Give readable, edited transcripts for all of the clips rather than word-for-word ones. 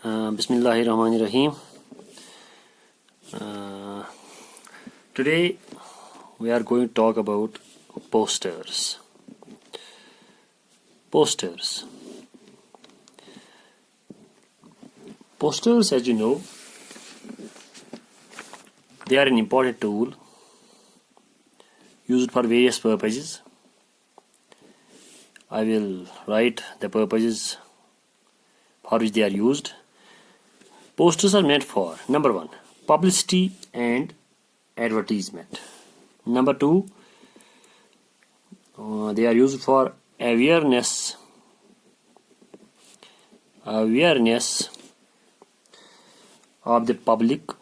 Bismillahirrahmanirrahim. Today we are going to talk about posters. Posters. Posters, as you know, they are an important tool used for various purposes. I will write the purposes for which they are used. Posters are meant for, number one, publicity and advertisement. Number two, they are used for awareness of the public,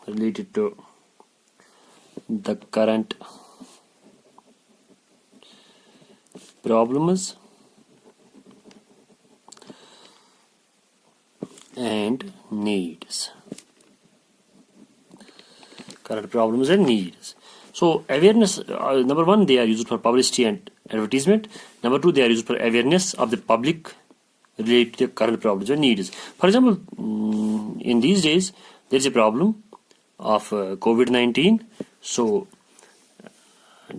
related to the current problems and needs. So awareness, number one, they are used for publicity and advertisement. Number two, they are used for awareness of the public related to current problems and needs. For example, in these days, there is a problem of COVID-19. So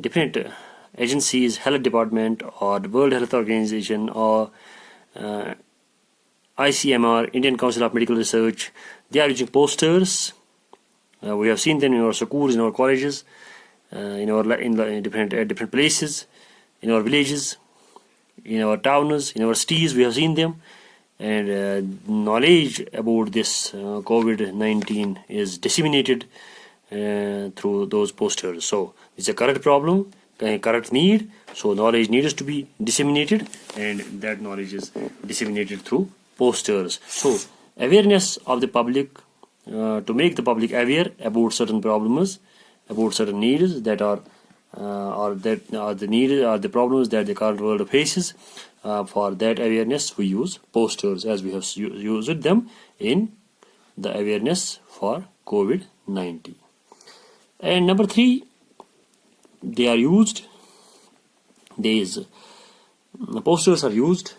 different agencies, health department or the World Health Organization or ICMR, Indian Council of Medical Research, they are using posters. We have seen them in our schools, in our colleges, in different places, in our villages, in our towns, in our cities. We have seen them, and knowledge about this COVID-19 is disseminated through those posters. So it's a current problem, current need. So knowledge needs to be disseminated, and that knowledge is disseminated through posters. So awareness of the public, to make the public aware about certain problems, about certain needs that are the problems that the current world faces. For that awareness, we use posters, as we have used them in the awareness for COVID-19. And number three, they are used. The posters are used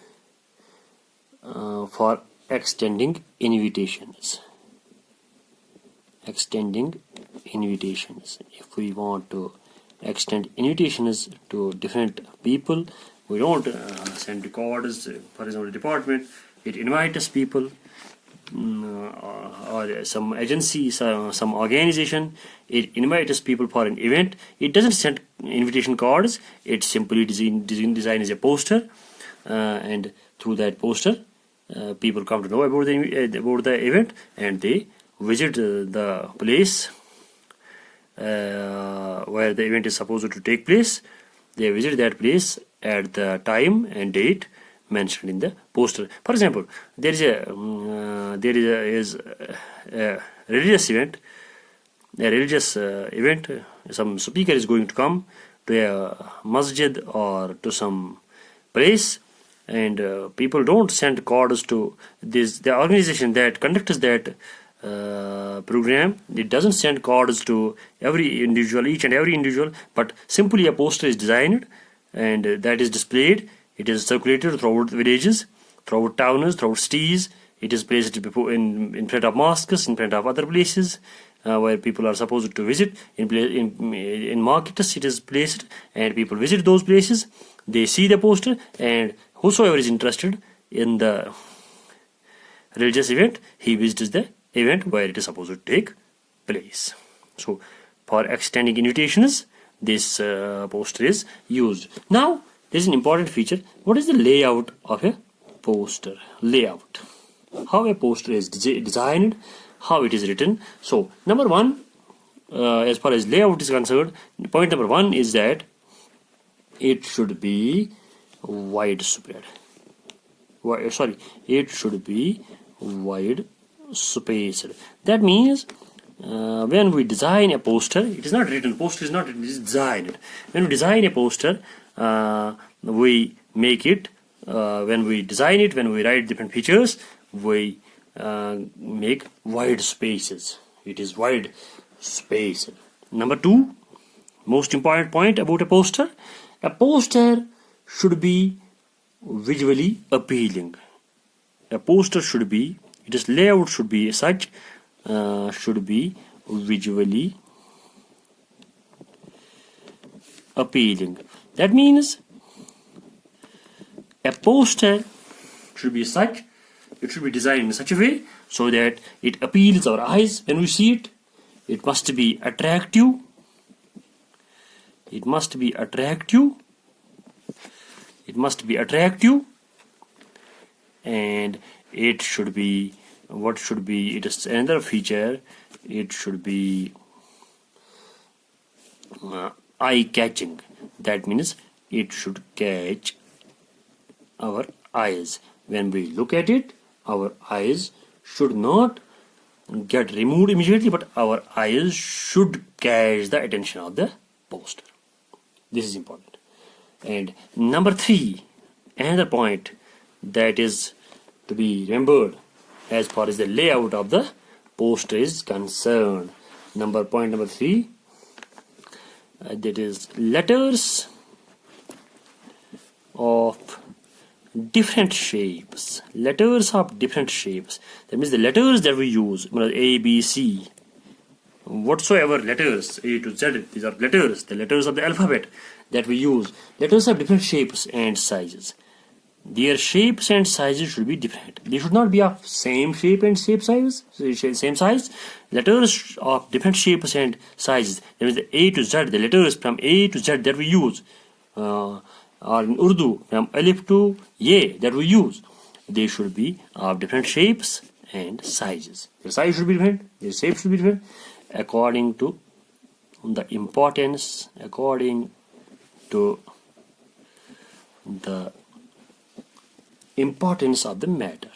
for extending invitations. If we want to extend invitations to different people, we don't send cards. For example, the department, it invites people, or some agency, some organization, it invites people for an event. It doesn't send invitation cards. It simply designs a poster, and through that poster, people come to know about the event, and they visit the place where the event is supposed to take place. They visit that place at the time and date mentioned in the poster. For example, there is a religious event. Some speaker is going to come to a masjid or to some place, and people don't send cards to the organization that conducts that program. It doesn't send cards to each and every individual, but simply a poster is designed, and that is displayed. It is circulated throughout villages, throughout towns, throughout cities. It is placed in front of mosques, in front of other places where people are supposed to visit. In markets, it is placed, and people visit those places. They see the poster, and whosoever is interested in the religious event, he visits the event where it is supposed to take place. So for extending invitations, this poster is used. Now there is an important feature. What is the layout of a poster? Layout. How a poster is designed, how it is written. So number one, as far as layout is concerned, point number one is that it should be widespread. It should be wide spaced. That means when we design a poster, it is not written. Poster is not written, it is designed. When we design a poster, we make it, when we design it, when we write different features, we make wide spaces. It is wide space. Number 2, most important point about a poster should be visually appealing. A poster should be, its layout should be such, should be visually appealing. That means a poster should be such, it should be designed in such a way so that it appeals our eyes when we see it. It must be attractive. It must be attractive. It must be attractive. And it should be, what should be, it is another feature, it should be eye-catching. That means it should catch our eyes. When we look at it, our eyes should not get removed immediately, but our eyes should catch the attention of the poster. This is important. And number 3, another point that is to be remembered as far as the layout of the poster is concerned. Point number 3, that is letters of different shapes. Letters of different shapes. That means the letters that we use, A, B, C, whatsoever letters, A to Z, these are letters, the letters of the alphabet that we use. Letters have different shapes and sizes. Their shapes and sizes should be different. They should not be of same shape and same size. Letters of different shapes and sizes. That means the A to Z, the letters from A to Z that we use, or in Urdu from Alif to Ye that we use, they should be of different shapes and sizes. Their size should be different. Their shape should be different according to the importance, according to the importance of the matter.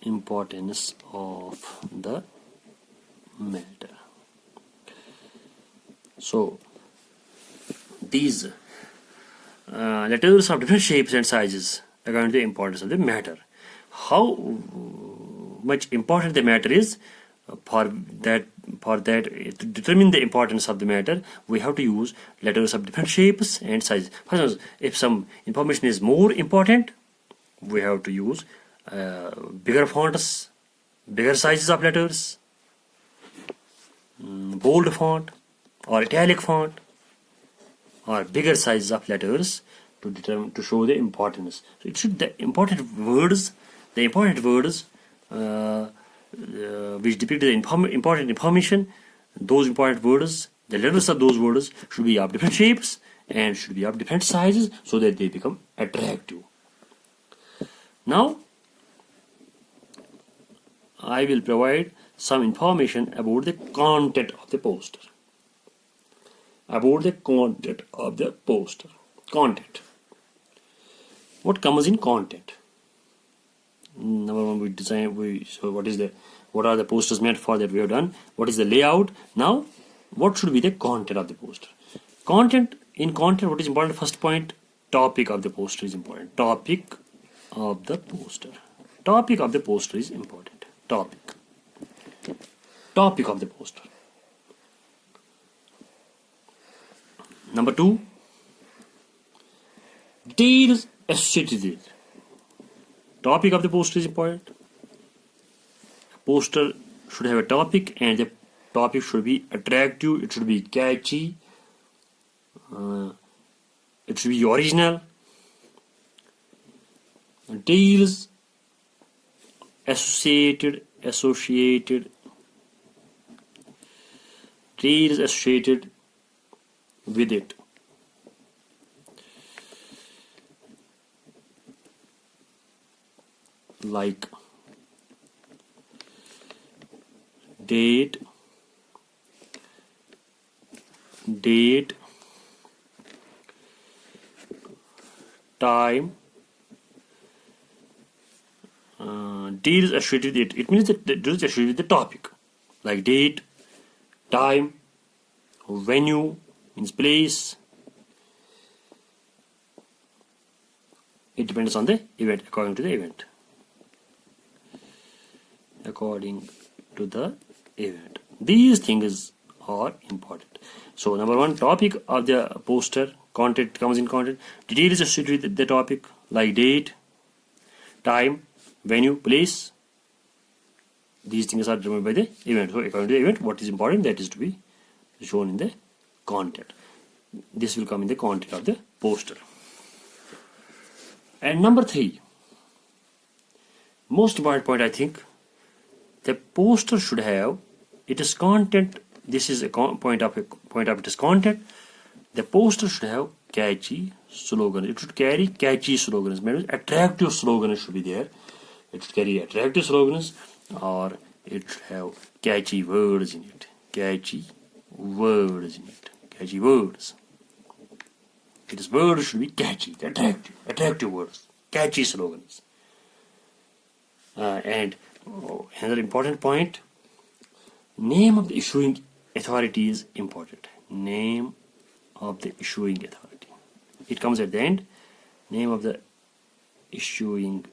Importance of the matter. So these letters of different shapes and sizes according to the importance of the matter. How much important the matter is, for that to determine the importance of the matter, we have to use letters of different shapes and sizes. For instance, if some information is more important, we have to use bigger fonts, bigger sizes of letters, bold font or italic font, or bigger sizes of letters to show the importance. So it should, the important words which depict the important information, those important words, the letters of those words should be of different shapes and should be of different sizes so that they become attractive. Now I will provide some information about the content of the poster. Content. What comes in content? Number 1, so what are the posters meant for that we have done? What is the layout? Now, what should be the content of the poster? In content, what is important? First point, topic of the poster is important. Topic of the poster is important. Topic of the poster. Number 2, details associated with it. Topic of the poster is important. A poster should have a topic, and the topic should be attractive, it should be catchy, it should be original. Details associated with it. Like date, time, details associated with it. It means that the details associated with the topic, like date, time, venue means place, It depends on the event, according to the event. According to the event. These things are important. So number one, topic of the poster, content comes in content. Detail is associated with the topic, like date, time, venue, place. These things are determined by the event. So according to the event, what is important, that is to be shown in the content. This will come in the content of the poster. And number three, most important point, I think, the poster should have, it is content. This is a point of it is content. The poster should have catchy slogan. It should carry catchy slogans. Means attractive slogans should be there. It should carry attractive slogans, or it should have catchy words in it. Catchy words in it. Catchy words. Its words should be catchy, attractive words, catchy slogans. And another important point, name of the issuing authority is important. Name of the issuing authority. It comes at the end. Name of the issuing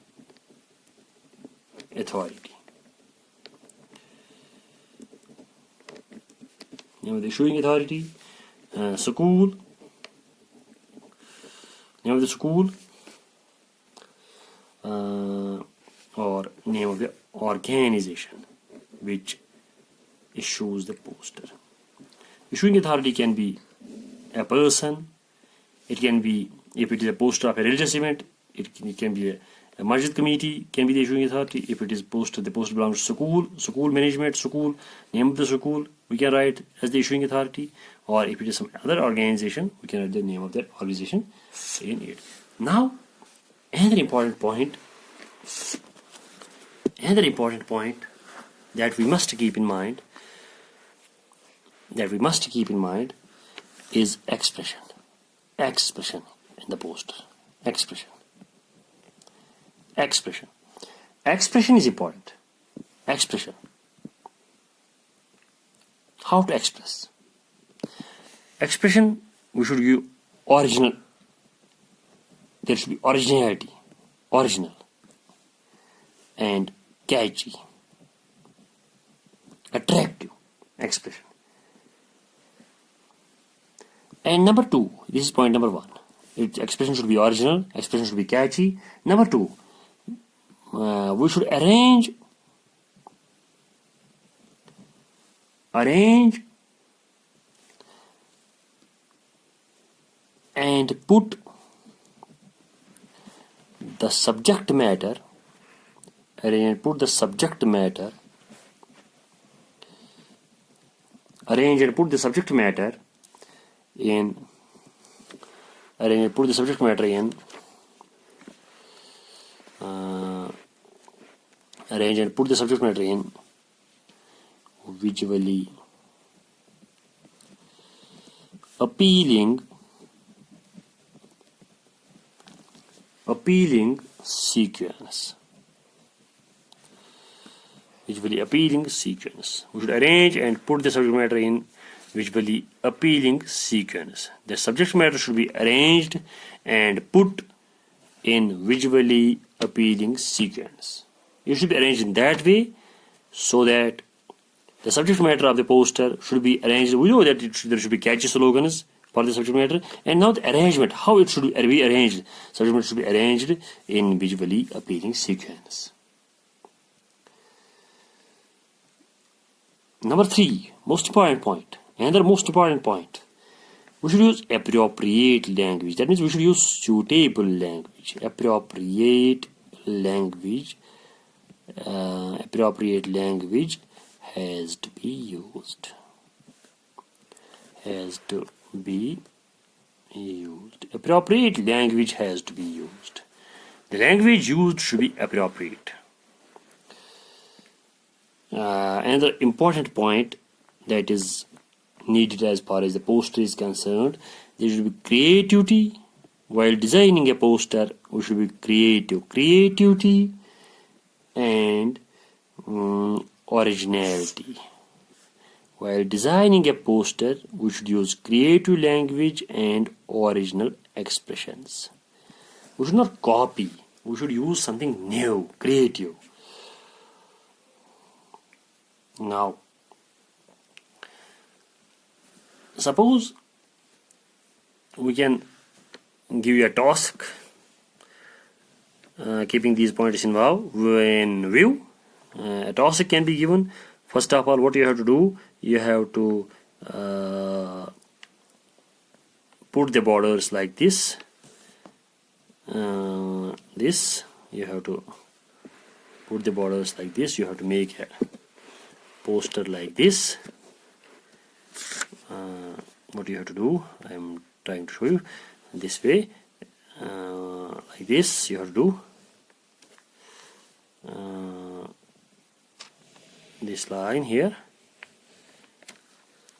authority. Name of the issuing authority. School. Name of the school. Or name of the organization which issues the poster. Issuing authority can be a person. It can be, if it is a poster of a religious event, it can be a masjid committee, can be the issuing authority. If it is poster, the poster belongs to school management, school, name of the school, we can write as the issuing authority. Or if it is some other organization, we can write the name of that organization in it. Now, another important point that we must keep in mind, is expression in the poster. Expression is important. Expression. How to express? Expression, we should give original. There should be originality, original, and catchy, attractive expression. And number two, this is point number one. Expression should be original, expression should be catchy. Number two, we should arrange and put the subject matter in visually appealing sequence. Visually appealing sequence. We should arrange and put the subject matter in visually appealing sequence. The subject matter should be arranged and put in visually appealing sequence. It should be arranged in that way so that the subject matter of the poster should be arranged. We know that there should be catchy slogans for the subject matter, and now the arrangement, how it should be arranged. Subject matter should be arranged in visually appealing sequence. Number three, most important point. Another most important point. We should use appropriate language. That means we should use suitable language. Appropriate language has to be used. Appropriate language has to be used. The language used should be appropriate. Another important point that is needed as far as the poster is concerned, there should be creativity. While designing a poster, we should be creative. Creativity and originality. While designing a poster, we should use creative language and original expressions. We should not copy. We should use something new, creative. Now, suppose we can give you a task, keeping these pointers in view. A task can be given. First of all, what you have to do, you have to put the borders like this. You have to put the borders like this. You have to make a poster like this. What you have to do, I am trying to show you this way, like this. You have to do this line here.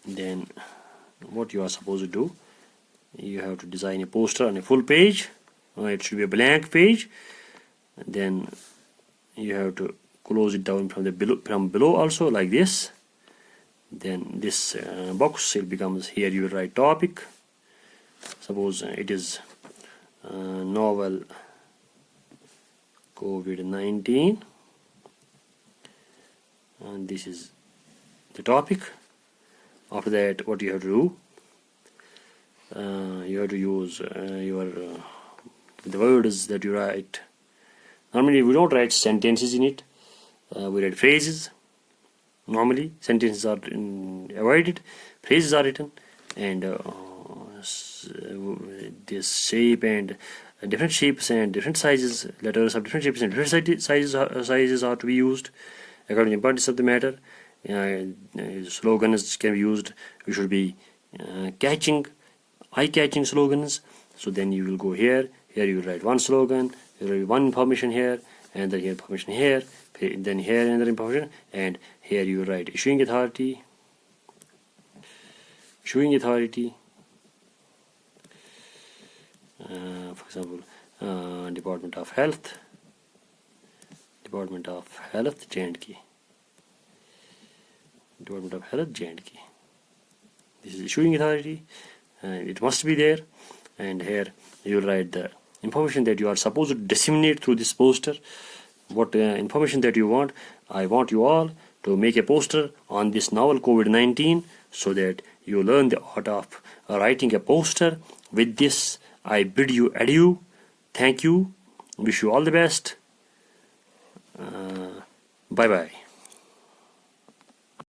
Then what you are supposed to do, you have to design a poster on a full page. It should be a blank page. Then you have to close it down from below also, like this. Then this box, it becomes, here you will write topic. Suppose it is novel COVID-19, and this is the topic. After that, what you have to do, you have to use the words that you write. Normally we don't write sentences in it, we write phrases. Normally sentences are avoided, phrases are written, and this shape and different shapes and different sizes, letters of different shapes and different sizes are to be used according to the importance of the matter. Slogans can be used. You should be eye-catching slogans. So then you will go here you will write one slogan, you will write one information here, and then here information here, then here another information, and here you will write issuing authority, for example, Department of Health, J&K. Department of Health, J&K. This is issuing authority, and it must be there. And here you will write the information that you are supposed to disseminate through this poster. What information that you want. I want you all to make a poster on this novel COVID-19, so that you learn the art of writing a poster. With this, I bid you adieu. Thank you. Wish you all the best. Bye bye.